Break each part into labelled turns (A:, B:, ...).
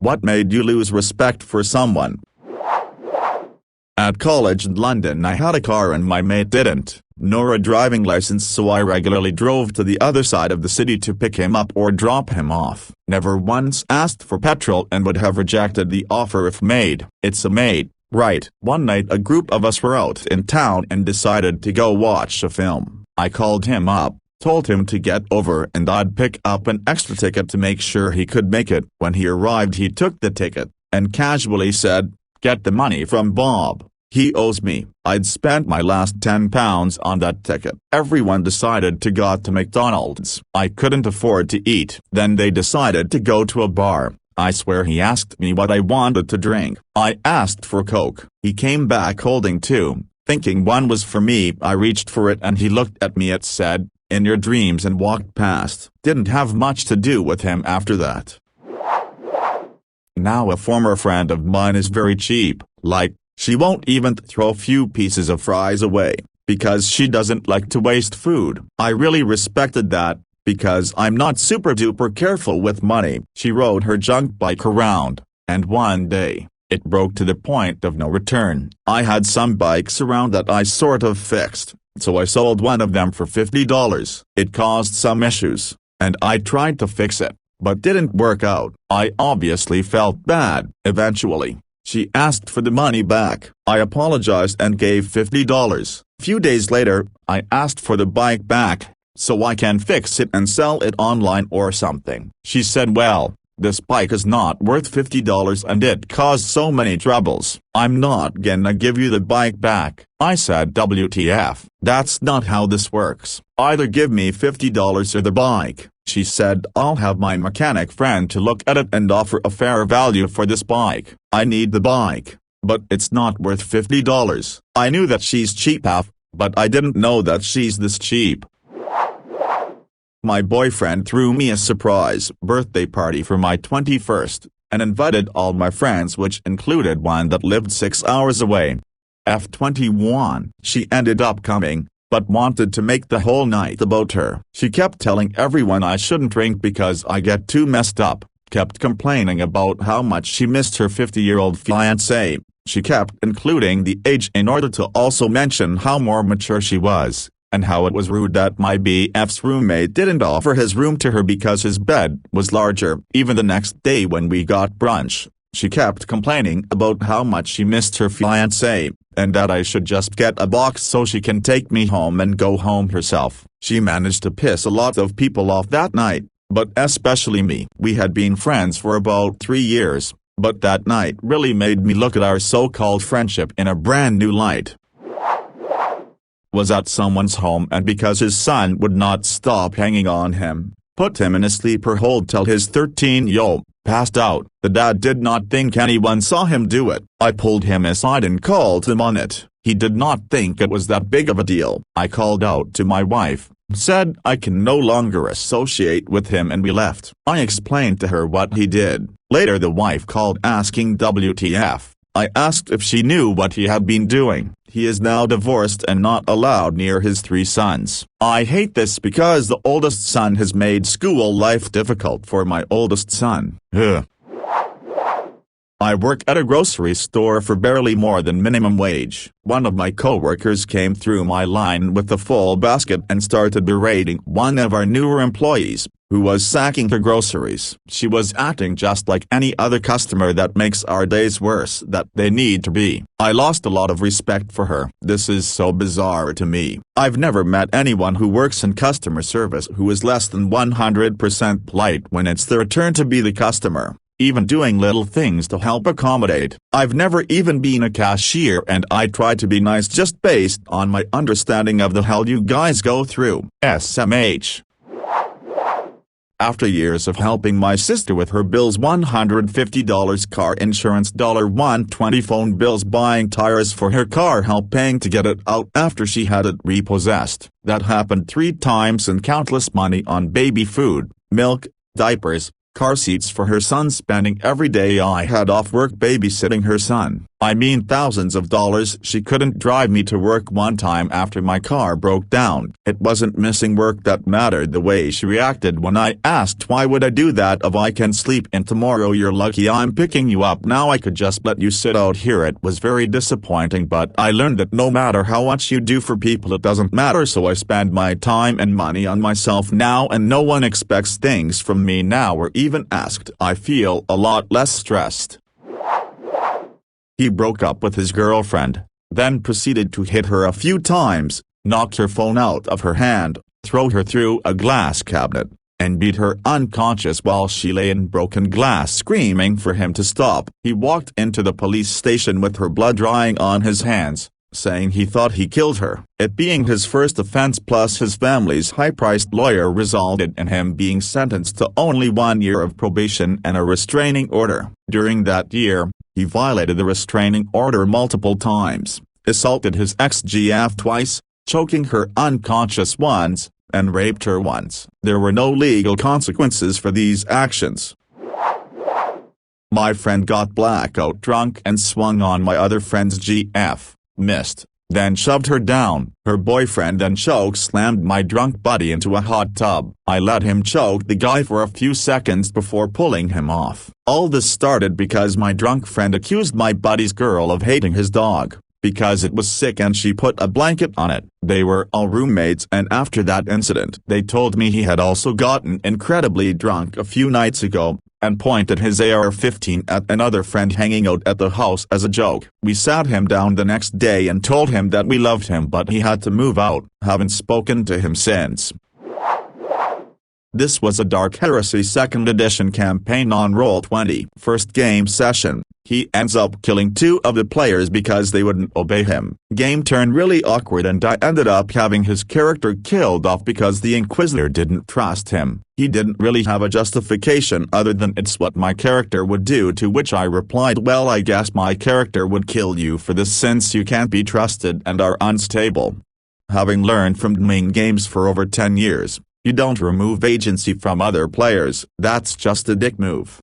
A: What made you lose respect for someone? At college in London I had a car and my mate didn't, nor a driving license, so I regularly drove to the other side of the city to pick him up or drop him off. Never once asked for petrol and would have rejected the offer if made. It's a mate, right? One night a group of us were out in town and decided to go watch a film. I called him up, told him to get over and I'd pick up an extra ticket to make sure he could make it. When he arrived he took the ticket, and casually said, "Get the money from Bob. He owes me." I'd spent my last £10 on that ticket. Everyone decided to go to McDonald's. I couldn't afford to eat. Then they decided to go to a bar. I swear he asked me what I wanted to drink. I asked for Coke. He came back holding two. Thinking one was for me, I reached for it and he looked at me and said, "In your dreams," and walked past. Didn't have much to do with him after that. Now a former friend of mine is very cheap, like, she won't even throw a few pieces of fries away, because she doesn't like to waste food. I really respected that, because I'm not super duper careful with money. She rode her junk bike around, and one day, it broke to the point of no return. I had some bikes around that I sort of fixed, so I sold one of them for $50. It caused some issues, and I tried to fix it, but didn't work out. I obviously felt bad. Eventually, she asked for the money back. I apologized and gave $50. Few days later, I asked for the bike back, so I can fix it and sell it online or something. She said, "Well, this bike is not worth $50 and it caused so many troubles. I'm not gonna give you the bike back." I said, "WTF, that's not how this works. Either give me $50 or the bike." She said, "I'll have my mechanic friend to look at it and offer a fair value for this bike. I need the bike, but it's not worth $50. I knew that she's cheap enough, but I didn't know that she's this cheap. My boyfriend threw me a surprise birthday party for my 21st, and invited all my friends, which included one that lived 6 hours away. F21. She ended up coming, but wanted to make the whole night about her. She kept telling everyone I shouldn't drink because I get too messed up, kept complaining about how much she missed her 50-year-old fiancé. She kept including the age in order to also mention how more mature she was, and how it was rude that my BF's roommate didn't offer his room to her because his bed was larger. Even the next day when we got brunch, she kept complaining about how much she missed her fiancé, and that I should just get a box so she can take me home and go home herself. She managed to piss a lot of people off that night, but especially me. We had been friends for about 3 years, but that night really made me look at our so-called friendship in a brand new light. Was at someone's home, and because his son would not stop hanging on him, put him in a sleeper hold till his 13-year-old passed out. The dad did not think anyone saw him do it. I pulled him aside and called him on it. He did not think it was that big of a deal. I called out to my wife, said I can no longer associate with him, and we left. I explained to her what he did. Later the wife called asking WTF. I asked if she knew what he had been doing. He is now divorced and not allowed near his 3 sons. I hate this because the oldest son has made school life difficult for my oldest son. Ugh. I work at a grocery store for barely more than minimum wage. One of my coworkers came through my line with a full basket and started berating one of our newer employees, who was sacking her groceries. She was acting just like any other customer that makes our days worse that they need to be. I lost a lot of respect for her. This is so bizarre to me. I've never met anyone who works in customer service who is less than 100% polite when it's their turn to be the customer, even doing little things to help accommodate. I've never even been a cashier, and I try to be nice just based on my understanding of the hell you guys go through. SMH. After years of helping my sister with her bills, $150 car insurance, $120 phone bills, buying tires for her car, help paying to get it out after she had it repossessed. That happened 3 times, and countless money on baby food, milk, diapers, car seats for her son, spending every day I had off work babysitting her son. I mean thousands of dollars. She couldn't drive me to work one time after my car broke down. It wasn't missing work that mattered, the way she reacted when I asked why would I do that if I can sleep in tomorrow. You're lucky I'm picking you up now, I could just let you sit out here. It was very disappointing, but I learned that no matter how much you do for people it doesn't matter, so I spend my time and money on myself now, and no one expects things from me now or even asked. I feel a lot less stressed. He broke up with his girlfriend, then proceeded to hit her a few times, knock her phone out of her hand, throw her through a glass cabinet, and beat her unconscious while she lay in broken glass screaming for him to stop. He walked into the police station with her blood drying on his hands, saying he thought he killed her. It being his first offense plus his family's high-priced lawyer resulted in him being sentenced to only 1 year of probation and a restraining order. During that year, he violated the restraining order multiple times, assaulted his ex-GF twice, choking her unconscious once, and raped her once. There were no legal consequences for these actions. My friend got blackout drunk and swung on my other friend's GF, missed, then shoved her down. Her boyfriend then choke-slammed my drunk buddy into a hot tub. I let him choke the guy for a few seconds before pulling him off. All this started because my drunk friend accused my buddy's girl of hating his dog, because it was sick and she put a blanket on it. They were all roommates, and after that incident they told me he had also gotten incredibly drunk a few nights ago, and pointed his AR-15 at another friend hanging out at the house as a joke. We sat him down the next day and told him that we loved him but he had to move out. Haven't spoken to him since. This was a Dark Heresy 2nd edition campaign on Roll20. First game session, he ends up killing 2 of the players because they wouldn't obey him. Game turned really awkward and I ended up having his character killed off because the Inquisitor didn't trust him. He didn't really have a justification other than it's what my character would do, to which I replied, well, I guess my character would kill you for this since you can't be trusted and are unstable. Having learned from main games for over 10 years, you don't remove agency from other players. That's just a dick move.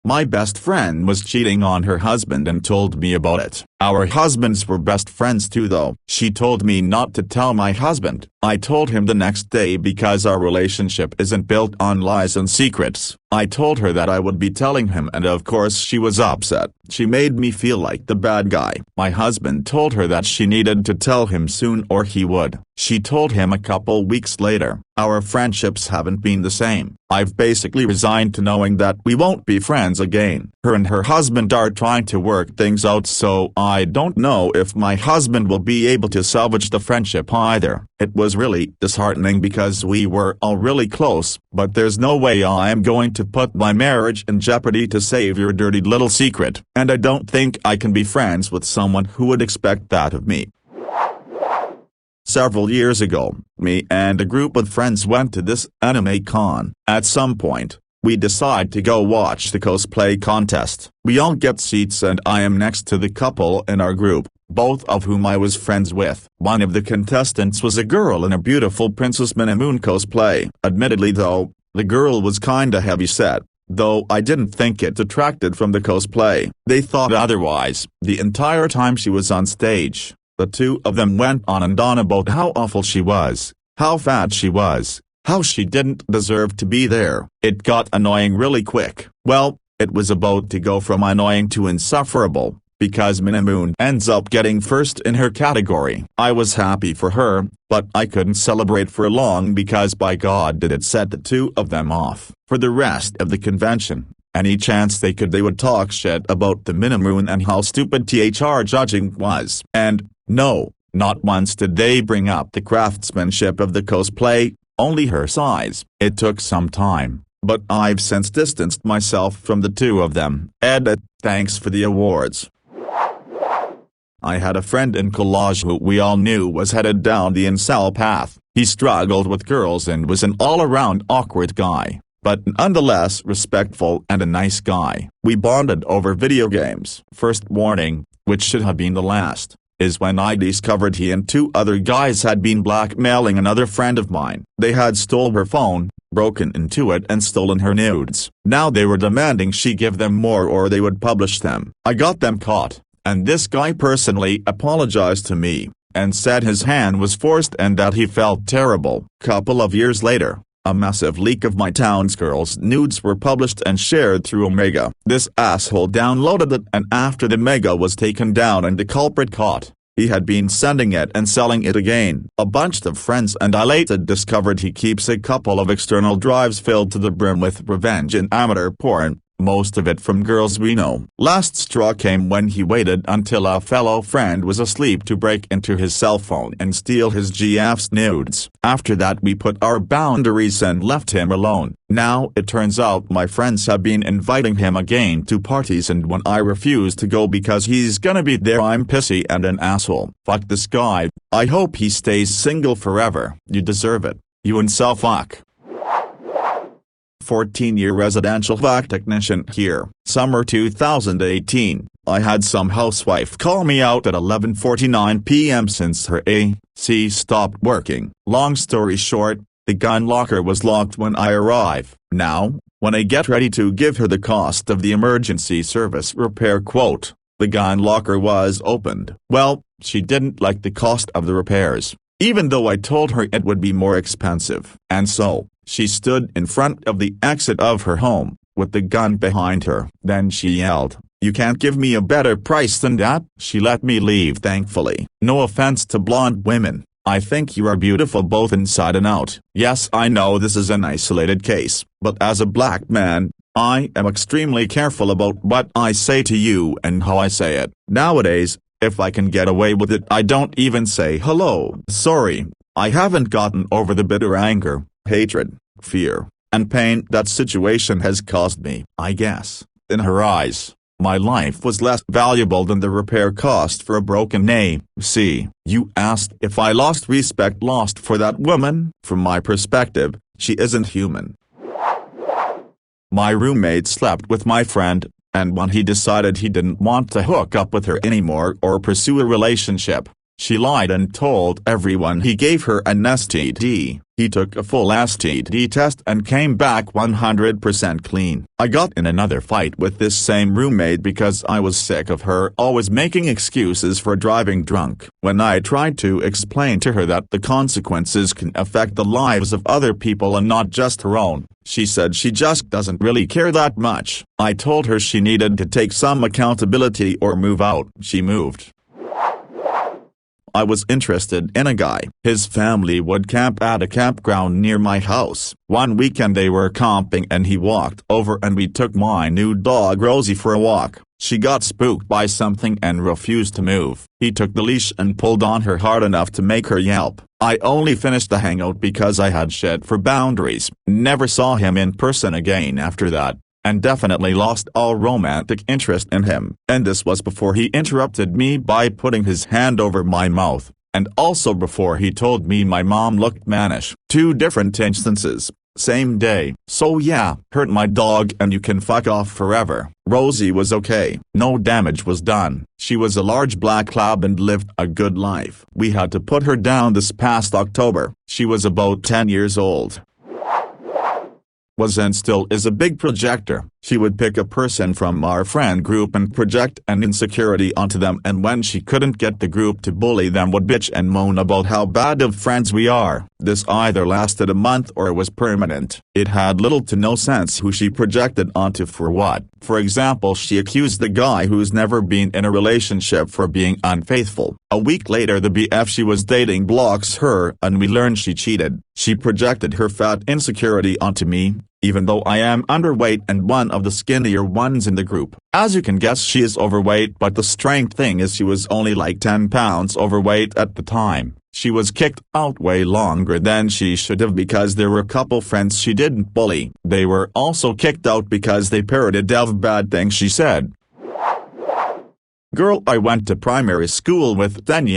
A: My best friend was cheating on her husband and told me about it. Our husbands were best friends too though. She told me not to tell my husband. I told him the next day because our relationship isn't built on lies and secrets. I told her that I would be telling him and of course she was upset. She made me feel like the bad guy. My husband told her that she needed to tell him soon or he would. She told him a couple weeks later. Our friendships haven't been the same. I've basically resigned to knowing that we won't be friends again. Her and her husband are trying to work things out, so I don't know if my husband will be able to salvage the friendship either. It was really disheartening because we were all really close, but there's no way I am going to put my marriage in jeopardy to save your dirty little secret, and I don't think I can be friends with someone who would expect that of me. Several years ago, me and a group of friends went to this anime con. At some point, we decide to go watch the cosplay contest. We all get seats and I am next to the couple in our group, both of whom I was friends with. One of the contestants was a girl in a beautiful Princess Minimoon cosplay. Admittedly though, the girl was kinda heavy-set, though I didn't think it detracted from the cosplay. They thought otherwise. The entire time she was on stage, the 2 of them went on and on about how awful she was, how fat she was, how she didn't deserve to be there. It got annoying really quick. Well, it was about to go from annoying to insufferable, because Minimoon ends up getting first in her category. I was happy for her, but I couldn't celebrate for long because by God did it set the 2 of them off. For the rest of the convention, any chance they could they would talk shit about the Minimoon and how stupid THR judging was. And, no, not once did they bring up the craftsmanship of the cosplay, only her size. It took some time, but I've since distanced myself from the 2 of them. Edit, thanks for the awards. I had a friend in college who we all knew was headed down the incel path. He struggled with girls and was an all-around awkward guy, but nonetheless respectful and a nice guy. We bonded over video games. First warning, which should have been the last, is when I discovered he and 2 other guys had been blackmailing another friend of mine. They had stole her phone, broken into it and stolen her nudes. Now they were demanding she give them more or they would publish them. I got them caught, and this guy personally apologized to me, and said his hand was forced and that he felt terrible. Couple of years later, a massive leak of my town's girls' nudes were published and shared through Omega. This asshole downloaded it, and after the Mega was taken down and the culprit caught, he had been sending it and selling it again. A bunch of friends and I later discovered he keeps a couple of external drives filled to the brim with revenge and amateur porn, most of it from girls we know. Last straw came when he waited until a fellow friend was asleep to break into his cell phone and steal his GF's nudes. After that we put our boundaries and left him alone. Now it turns out my friends have been inviting him again to parties, and when I refuse to go because he's gonna be there I'm pissy and an asshole. Fuck this guy. I hope he stays single forever. You deserve it. You and fuck. 14-year residential vac technician here. Summer 2018, I had some housewife call me out at 11:49 p.m. since her AC stopped working. Long story short, the gun locker was locked when I arrive. Now, when I get ready to give her the cost of the emergency service repair quote, the gun locker was opened. Well, she didn't like the cost of the repairs, even though I told her it would be more expensive. And so, she stood in front of the exit of her home, with the gun behind her. Then she yelled, "You can't give me a better price than that?" She let me leave thankfully. No offense to blonde women, I think you are beautiful both inside and out. Yes, I know this is an isolated case, but as a black man, I am extremely careful about what I say to you and how I say it. Nowadays, if I can get away with it, I don't even say hello. Sorry, I haven't gotten over the bitter anger, hatred, fear, and pain that situation has caused me. I guess, in her eyes, my life was less valuable than the repair cost for a broken AC. You asked if I lost respect lost for that woman? From my perspective, she isn't human. My roommate slept with my friend, and when he decided he didn't want to hook up with her anymore or pursue a relationship, she lied and told everyone he gave her an STD. He took a full STD test and came back 100% clean. I got in another fight with this same roommate because I was sick of her always making excuses for driving drunk. When I tried to explain to her that the consequences can affect the lives of other people and not just her own, she said she just doesn't really care that much. I told her she needed to take some accountability or move out. She moved. I was interested in a guy. His family would camp at a campground near my house. One weekend they were camping and he walked over and we took my new dog Rosie for a walk. She got spooked by something and refused to move. He took the leash and pulled on her hard enough to make her yelp. I only finished the hangout because I had shit for boundaries. Never saw him in person again after that, and definitely lost all romantic interest in him. And this was before he interrupted me by putting his hand over my mouth, and also before he told me my mom looked mannish. 2 different instances, same day. So yeah, hurt my dog and you can fuck off forever. Rosie was okay. No damage was done. She was a large black lab and lived a good life. We had to put her down this past October. She was about 10 years old. Was and still is a big projector. She would pick a person from our friend group and project an insecurity onto them, and when she couldn't get the group to bully them would bitch and moan about how bad of friends we are. This either lasted a month or was permanent. It had little to no sense who she projected onto for what. For example, she accused the guy who's never been in a relationship for being unfaithful. A week later the BF she was dating blocks her and we learn she cheated. She projected her fat insecurity onto me, even though I am underweight and one of the skinnier ones in the group. As you can guess, she is overweight, but the strange thing is she was only like 10 pounds overweight at the time. She was kicked out way longer than she should have because there were a couple friends she didn't bully. They were also kicked out because they parroted of bad things she said. Girl I went to primary school with 10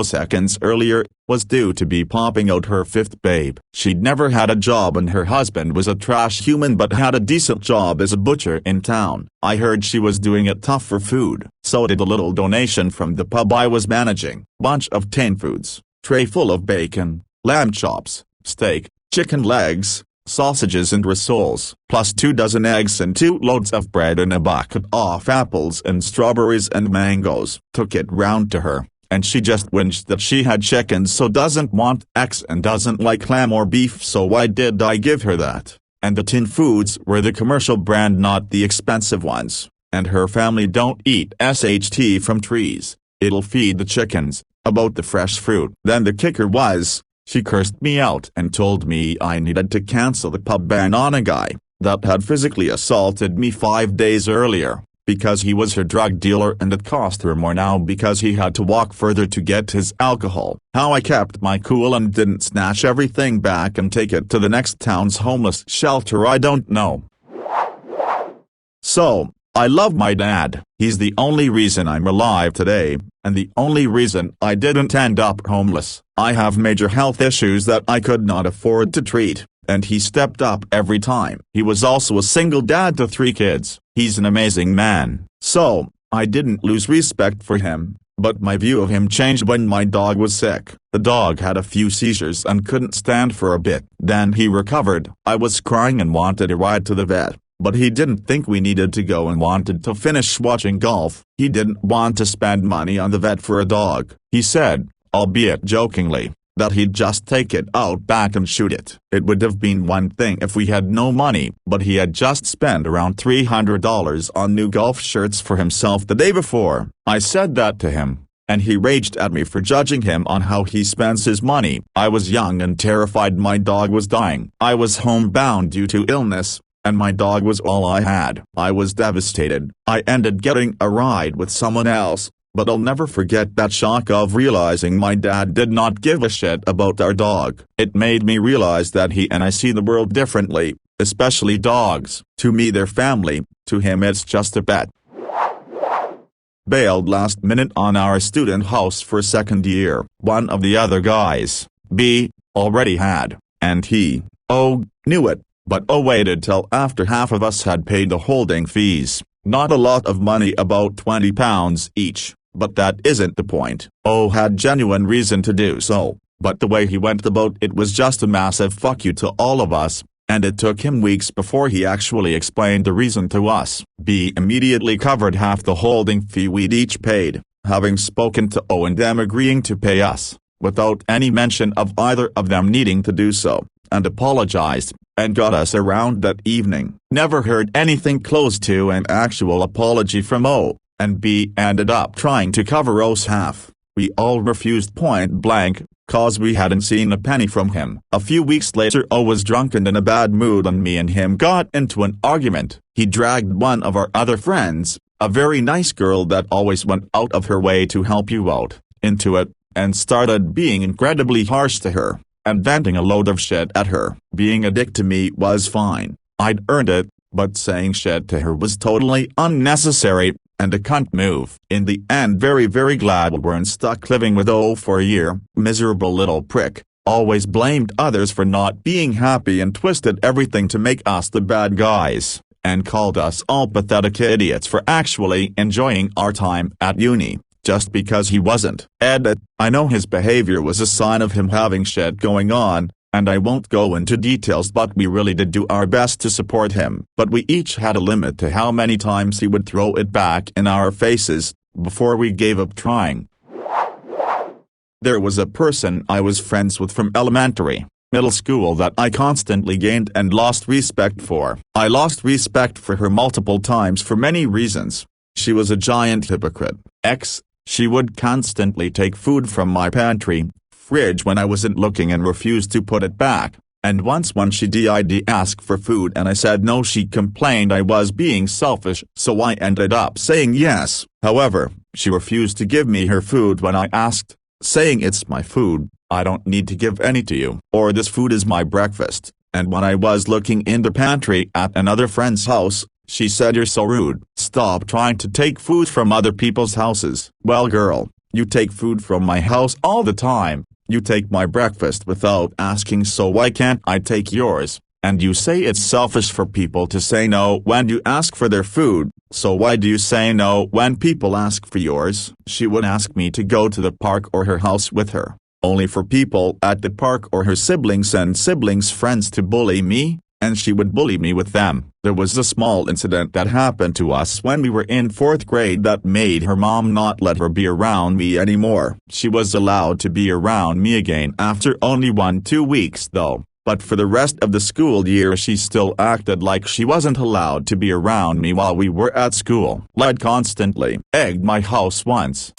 A: seconds earlier, was due to be popping out her 5th babe. She'd never had a job and her husband was a trash human but had a decent job as a butcher in town. I heard she was doing it tough for food, so did a little donation from the pub I was managing. Bunch of 10 foods, tray full of bacon, lamb chops, steak, chicken legs, sausages and rissoles, plus 2 dozen eggs and 2 loads of bread and a bucket of apples and strawberries and mangoes. Took it round to her, and she just whinged that she had chicken so doesn't want eggs and doesn't like lamb or beef, so why did I give her that? And the tin foods were the commercial brand, not the expensive ones, and her family don't eat SHT from trees. It'll feed the chickens. About the fresh fruit. Then the kicker was, she cursed me out and told me I needed to cancel the pub ban on a guy that had physically assaulted me 5 days earlier, because he was her drug dealer, and it cost her more now because he had to walk further to get his alcohol. How I kept my cool and didn't snatch everything back and take it to the next town's homeless shelter, I don't know. So, I love my dad. He's the only reason I'm alive today, and the only reason I didn't end up homeless. I have major health issues that I could not afford to treat, and he stepped up every time. He was also a single dad to 3 kids. He's an amazing man. So, I didn't lose respect for him, but my view of him changed when my dog was sick. The dog had a few seizures and couldn't stand for a bit. Then he recovered. I was crying and wanted a ride to the vet. But he didn't think we needed to go and wanted to finish watching golf. He didn't want to spend money on the vet for a dog. He said, albeit jokingly, that he'd just take it out back and shoot it. It would have been one thing if we had no money, but he had just spent around $300 on new golf shirts for himself the day before. I said that to him, and he raged at me for judging him on how he spends his money. I was young and terrified my dog was dying. I was homebound due to illness, and my dog was all I had. I was devastated. I ended getting a ride with someone else, but I'll never forget that shock of realizing my dad did not give a shit about our dog. It made me realize that he and I see the world differently, especially dogs. To me they're family, to him it's just a pet. Bailed last minute on our student house for second year. One of the other guys, B, already had, and he, knew it. But waited till after half of us had paid the holding fees. Not a lot of money, about £20 each, but that isn't the point. Had genuine reason to do so, but the way he went about it was just a massive fuck you to all of us, and it took him weeks before he actually explained the reason to us. B immediately covered half the holding fee we'd each paid, having spoken to O and them agreeing to pay us, without any mention of either of them needing to do so, and apologized, and got us around that evening. Never heard anything close to an actual apology from O, and B ended up trying to cover O's half. We all refused point blank, cause we hadn't seen a penny from him. A few weeks later O was drunk and in a bad mood and me and him got into an argument. He dragged one of our other friends, a very nice girl that always went out of her way to help you out, into it, and started being incredibly harsh to her, and venting a load of shit at her. Being a dick to me was fine, I'd earned it, but saying shit to her was totally unnecessary, and a cunt move. In the end very glad we weren't stuck living with O for a year. Miserable little prick, always blamed others for not being happy and twisted everything to make us the bad guys, and called us all pathetic idiots for actually enjoying our time at uni. Just because he wasn't. Edit. I know his behavior was a sign of him having shit going on, and I won't go into details, but we really did do our best to support him. But we each had a limit to how many times he would throw it back in our faces, before we gave up trying. There was a person I was friends with from elementary, middle school that I constantly gained and lost respect for. I lost respect for her multiple times for many reasons. She was a giant hypocrite. She would constantly take food from my pantry, fridge when I wasn't looking and refused to put it back, and once when she did ask for food and I said no, she complained I was being selfish, so I ended up saying yes. However, she refused to give me her food when I asked, saying it's my food, I don't need to give any to you, or this food is my breakfast. And when I was looking in the pantry at another friend's house, she said you're so rude, stop trying to take food from other people's houses. Well girl, you take food from my house all the time, you take my breakfast without asking, so why can't I take yours? And you say it's selfish for people to say no when you ask for their food, so why do you say no when people ask for yours? She would ask me to go to the park or her house with her. only for people at the park or her siblings and siblings' friends to bully me, and she would bully me with them. There was a small incident that happened to us when we were in 4th grade that made her mom not let her be around me anymore. She was allowed to be around me again after only 1-2 weeks though, but for the rest of the school year she still acted like she wasn't allowed to be around me while we were at school. Lied constantly. Egged my house once.